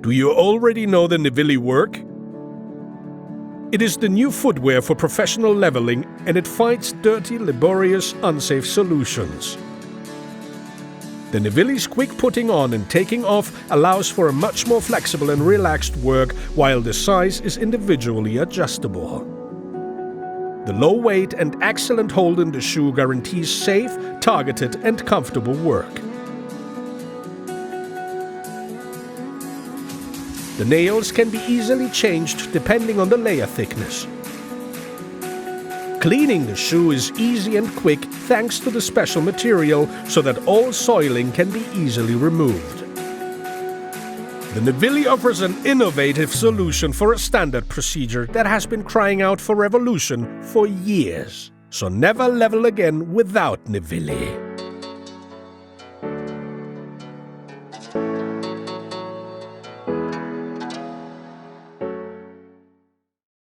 Do you already know the Nivilli Work? It is the new footwear for professional leveling, and it fights dirty, laborious, unsafe solutions. The Nivilli's quick putting on and taking off allows for a much more flexible and relaxed work, while the size is individually adjustable. The low weight and excellent hold in the shoe guarantees safe, targeted and comfortable work. The nails can be easily changed depending on the layer thickness. Cleaning the shoe is easy and quick thanks to the special material, so that all soiling can be easily removed. The Nivilli offers an innovative solution for a standard procedure that has been crying out for revolution for years. So never level again without Nivilli.